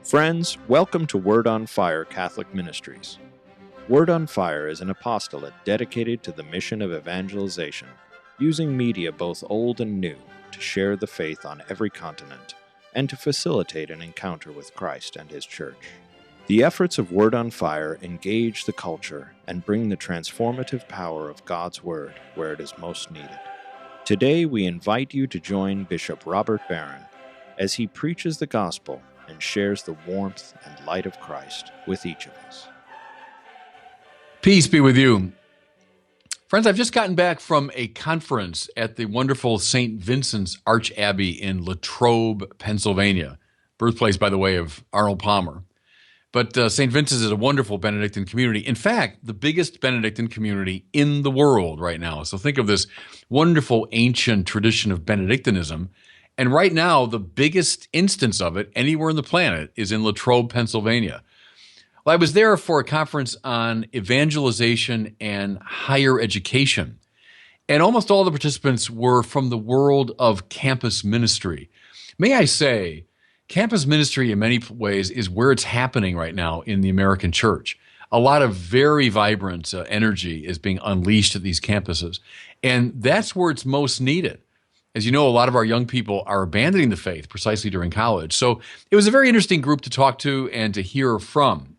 Friends, welcome to Word on Fire Catholic Ministries. Word on Fire is an apostolate dedicated to the mission of evangelization, using media both old and new to share the faith on every continent and to facilitate an encounter with Christ and His Church. The efforts of Word on Fire engage the culture and bring the transformative power of God's Word where it is most needed. Today we invite you to join Bishop Robert Barron as he preaches the gospel and shares the warmth and light of Christ with each of us. Peace be with you. Friends, I've just gotten back from a conference at the wonderful St. Vincent's Arch Abbey in Latrobe, Pennsylvania, birthplace, by the way, of Arnold Palmer. But St. Vincent's is a wonderful Benedictine community. In fact, the biggest Benedictine community in the world right now. So think of this wonderful ancient tradition of Benedictinism. And right now, the biggest instance of it anywhere on the planet is in Latrobe, Pennsylvania. Well, I was there for a conference on evangelization and higher education. And almost all the participants were from the world of campus ministry. May I say, campus ministry in many ways is where it's happening right now in the American church. A lot of very vibrant energy is being unleashed at these campuses. And that's where it's most needed. As you know, a lot of our young people are abandoning the faith precisely during college. So it was a very interesting group to talk to and to hear from.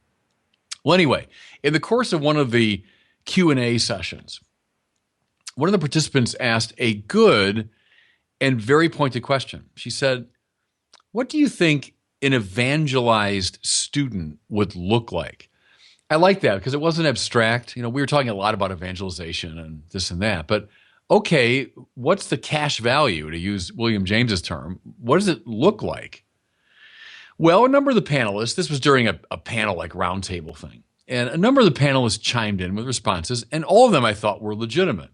Well, anyway, in the course of one of the Q&A sessions, one of the participants asked a good and very pointed question. She said, "What do you think an evangelized student would look like?" I like that because it wasn't abstract. You know, we were talking a lot about evangelization and this and that, but okay, what's the cash value, to use William James's term? What does it look like? Well, a number of the panelists, this was during a panel like roundtable thing, and a number of the panelists chimed in with responses, and all of them I thought were legitimate.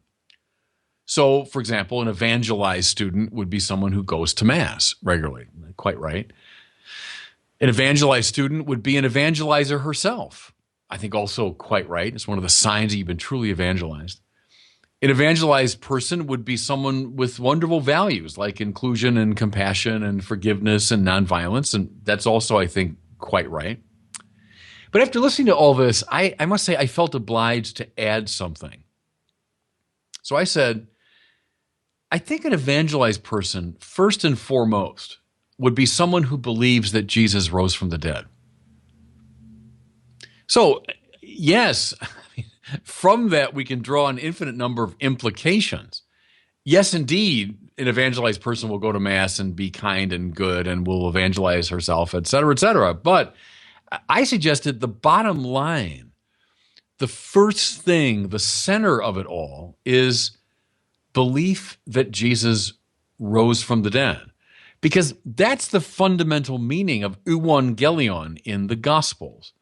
So, for example, an evangelized student would be someone who goes to Mass regularly, quite right. An evangelized student would be an evangelizer herself. I think also quite right. It's one of the signs that you've been truly evangelized. An evangelized person would be someone with wonderful values like inclusion and compassion and forgiveness and nonviolence. And that's also, I think, quite right. But after listening to all this, I must say I felt obliged to add something. So I said, I think an evangelized person, first and foremost, would be someone who believes that Jesus rose from the dead. So, yes, from that, we can draw an infinite number of implications. Yes, indeed, an evangelized person will go to Mass and be kind and good and will evangelize herself, et cetera, et cetera. But I suggested the bottom line, the first thing, the center of it all is belief that Jesus rose from the dead. Because that's the fundamental meaning of euangelion in the Gospels,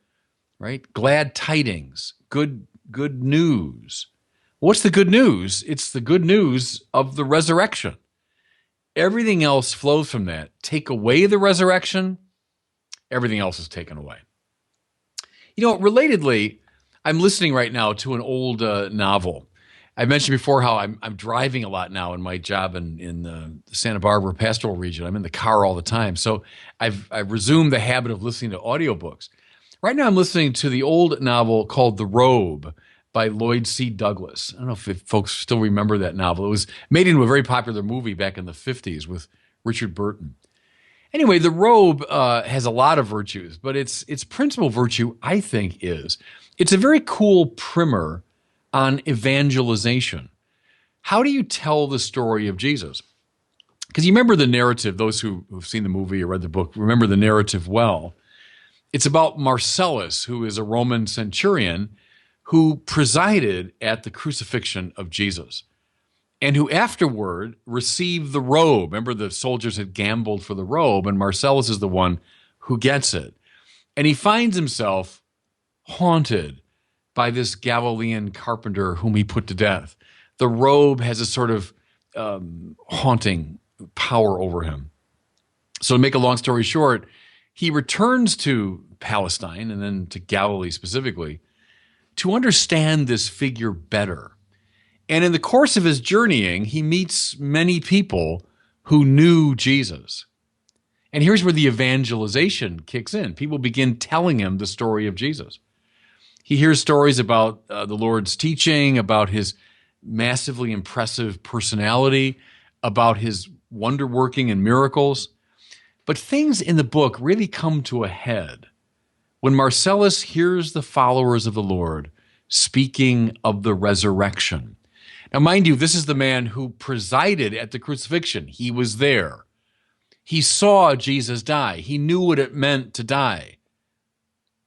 right? Glad tidings, good news. What's the good news? It's the good news of the resurrection. Everything else flows from that. Take away the resurrection, everything else is taken away. You know, relatedly, I'm listening right now to an old novel. I mentioned before how I'm driving a lot now in my job in the Santa Barbara pastoral region. I'm in the car all the time. So I've resumed the habit of listening to audiobooks. Right now I'm listening to the old novel called The Robe by Lloyd C. Douglas. I don't know if folks still remember that novel. It was made into a very popular movie back in the 50s with Richard Burton. Anyway, The Robe has a lot of virtues, but its principal virtue, I think, is it's a very cool primer on evangelization. How do you tell the story of Jesus? Because you remember the narrative, those who've seen the movie or read the book remember the narrative well. It's about Marcellus, who is a Roman centurion who presided at the crucifixion of Jesus and who afterward received the robe. Remember, the soldiers had gambled for the robe, and Marcellus is the one who gets it. And he finds himself haunted by this Galilean carpenter whom he put to death. The robe has a sort of haunting power over him. So to make a long story short, he returns to Palestine and then to Galilee specifically to understand this figure better. And in the course of his journeying, he meets many people who knew Jesus. And here's where the evangelization kicks in. People begin telling him the story of Jesus. He hears stories about the Lord's teaching, about his massively impressive personality, about his wonder working and miracles. But things in the book really come to a head when Marcellus hears the followers of the Lord speaking of the resurrection. Now, mind you, this is the man who presided at the crucifixion. He was there. He saw Jesus die. He knew what it meant to die.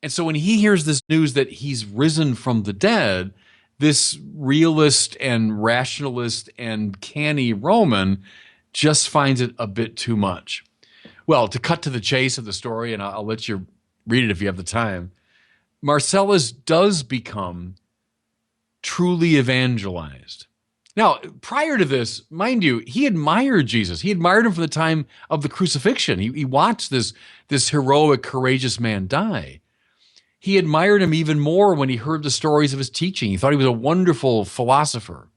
And so when he hears this news that he's risen from the dead, this realist and rationalist and canny Roman just finds it a bit too much. Well, to cut to the chase of the story, and I'll let you read it if you have the time, Marcellus does become truly evangelized. Now, prior to this, mind you, he admired Jesus. He admired him from the time of the crucifixion. He watched this heroic, courageous man die. He admired him even more when he heard the stories of his teaching. He thought he was a wonderful philosopher.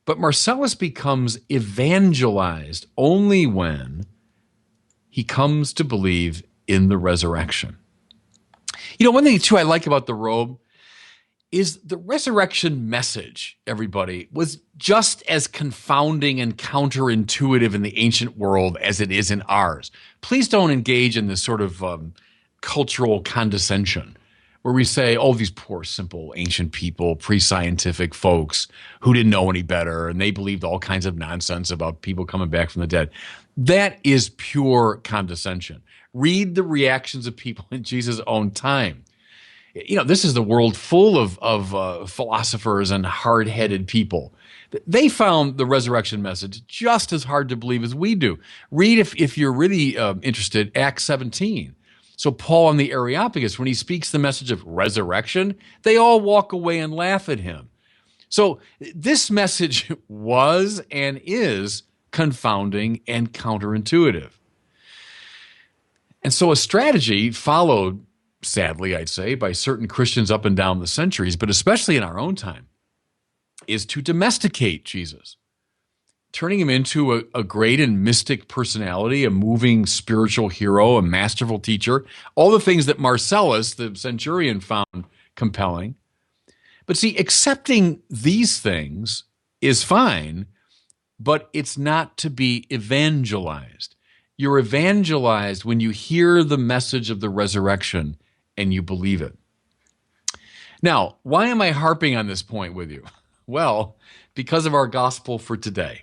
But Marcellus becomes evangelized only when he comes to believe in the resurrection. You know, one thing, too, I like about the robe is the resurrection message, everybody, was just as confounding and counterintuitive in the ancient world as it is in ours. Please don't engage in this sort of cultural condescension where we say, oh, these poor, simple, ancient people, pre-scientific folks who didn't know any better, and they believed all kinds of nonsense about people coming back from the dead. That is pure condescension. Read the reactions of people in Jesus' own time. You know, this is the world full of philosophers and hard-headed people. They found the resurrection message just as hard to believe as we do. Read, if you're really interested, Acts 17. So Paul on the Areopagus, when he speaks the message of resurrection, they all walk away and laugh at him. So this message was and is confounding and counterintuitive. And so a strategy followed, sadly, I'd say, by certain Christians up and down the centuries, but especially in our own time, is to domesticate Jesus, turning him into a great and mystic personality, a moving spiritual hero, a masterful teacher, all the things that Marcellus, the centurion, found compelling. But see, accepting these things is fine, but it's not to be evangelized. You're evangelized when you hear the message of the resurrection and you believe it. Now, why am I harping on this point with you? Well, because of our gospel for today,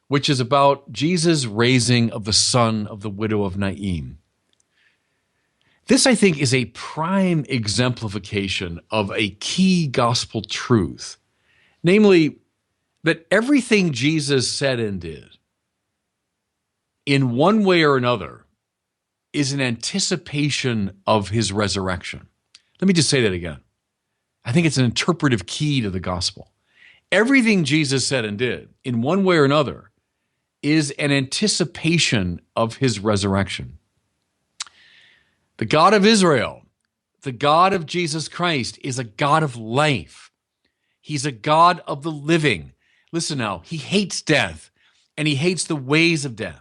which is about Jesus' raising of the son of the widow of Nain. This, I think, is a prime exemplification of a key gospel truth, namely that everything Jesus said and did, in one way or another, is an anticipation of his resurrection. Let me just say that again. I think it's an interpretive key to the gospel. Everything Jesus said and did, in one way or another, is an anticipation of his resurrection. The God of Israel, the God of Jesus Christ, is a God of life. He's a God of the living. Listen now, he hates death, and he hates the ways of death.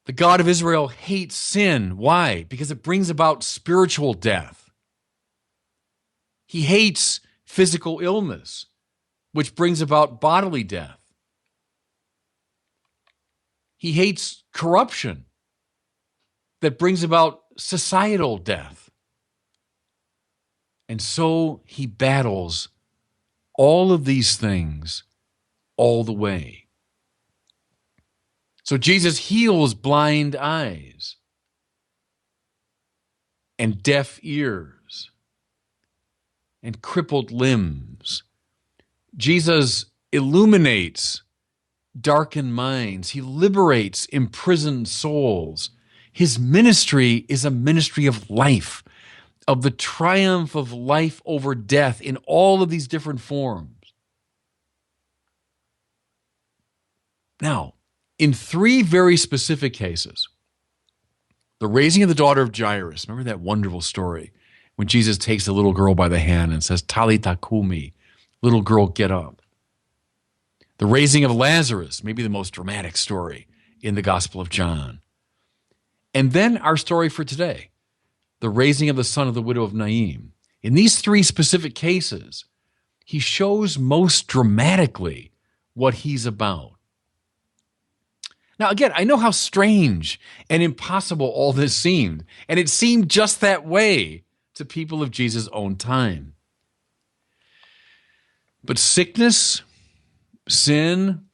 The God of Israel hates sin. Why? Because it brings about spiritual death. He hates physical illness, which brings about bodily death. He hates corruption that brings about societal death. And so he battles all of these things all the way. So Jesus heals blind eyes and deaf ears and crippled limbs. Jesus illuminates darkened minds. He liberates imprisoned souls. His ministry is a ministry of life, of the triumph of life over death in all of these different forms. Now, in three very specific cases, the raising of the daughter of Jairus, remember that wonderful story when Jesus takes the little girl by the hand and says, Talitha kumi, little girl, get up. The raising of Lazarus, maybe the most dramatic story, in the Gospel of John. And then our story for today, the raising of the son of the widow of Naim. In these three specific cases, he shows most dramatically what he's about. Now, again, I know how strange and impossible all this seemed, and it seemed just that way to people of Jesus' own time. But sickness, sin,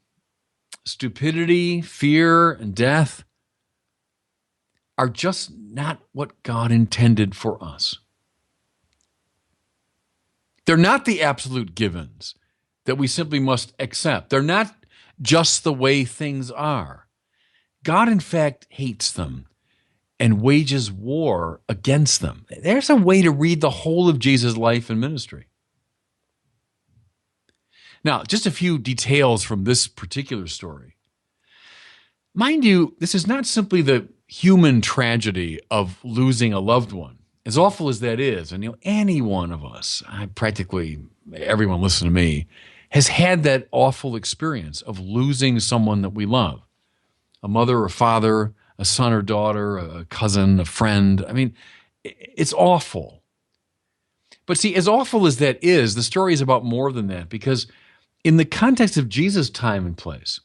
stupidity, fear, and death are just not what God intended for us. They're not the absolute givens that we simply must accept. They're not just the way things are. God, in fact, hates them and wages war against them. There's a way to read the whole of Jesus' life and ministry. Now, just a few details from this particular story. Mind you, this is not simply the human tragedy of losing a loved one. As awful as that is, and any one of us, practically everyone listening to me, has had that awful experience of losing someone that we love. A mother or father, a son or daughter, a cousin, a friend. I mean, it's awful. But see, as awful as that is, the story is about more than that, because in the context of Jesus' time and place,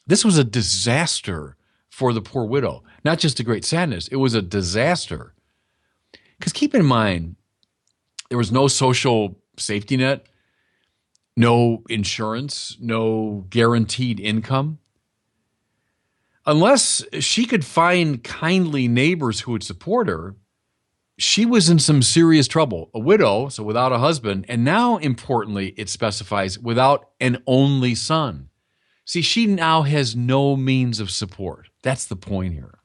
this was a disaster for the poor widow. Not just a great sadness, it was a disaster. Because keep in mind, there was no social safety net, no insurance, no guaranteed income. Unless she could find kindly neighbors who would support her, she was in some serious trouble. A widow, so without a husband, and now, importantly, it specifies without an only son. See, she now has no means of support. That's the point here.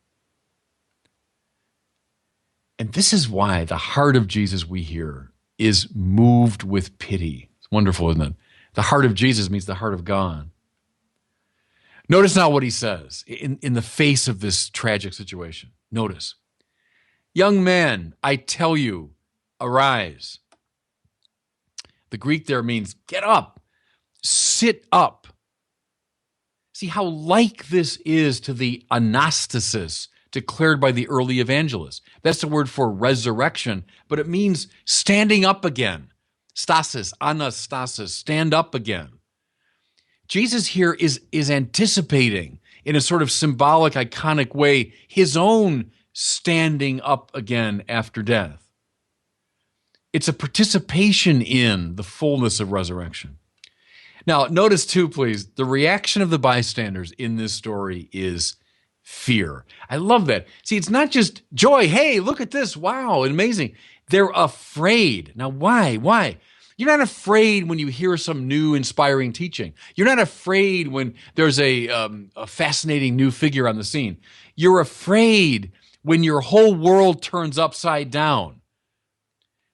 And this is why the heart of Jesus, we hear, is moved with pity. It's wonderful, isn't it? The heart of Jesus means the heart of God. Notice now what he says in the face of this tragic situation. Notice, young man, I tell you, arise. The Greek there means get up, sit up. See how like this is to the anastasis declared by the early evangelists. That's the word for resurrection, but it means standing up again. Stasis, anastasis, stand up again. Jesus here is anticipating, in a sort of symbolic, iconic way, his own standing up again after death. It's a participation in the fullness of resurrection. Now, notice too, please, the reaction of the bystanders in this story is fear. I love that. See, it's not just joy. Hey, look at this. Wow, amazing. They're afraid. Now, why? Why? You're not afraid when you hear some new inspiring teaching. You're not afraid when there's a fascinating new figure on the scene. You're afraid when your whole world turns upside down.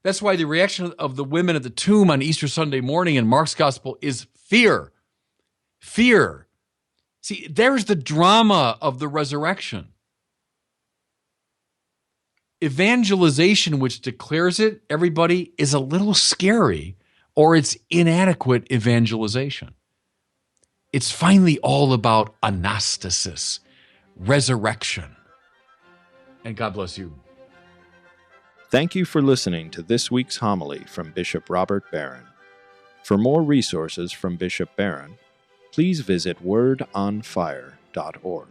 That's why the reaction of the women at the tomb on Easter Sunday morning in Mark's gospel is fear. Fear. See, there's the drama of the resurrection. Evangelization, which declares it, everybody, is a little scary, or it's inadequate evangelization. It's finally all about anastasis, resurrection. And God bless you. Thank you for listening to this week's homily from Bishop Robert Barron. For more resources from Bishop Barron, please visit wordonfire.org.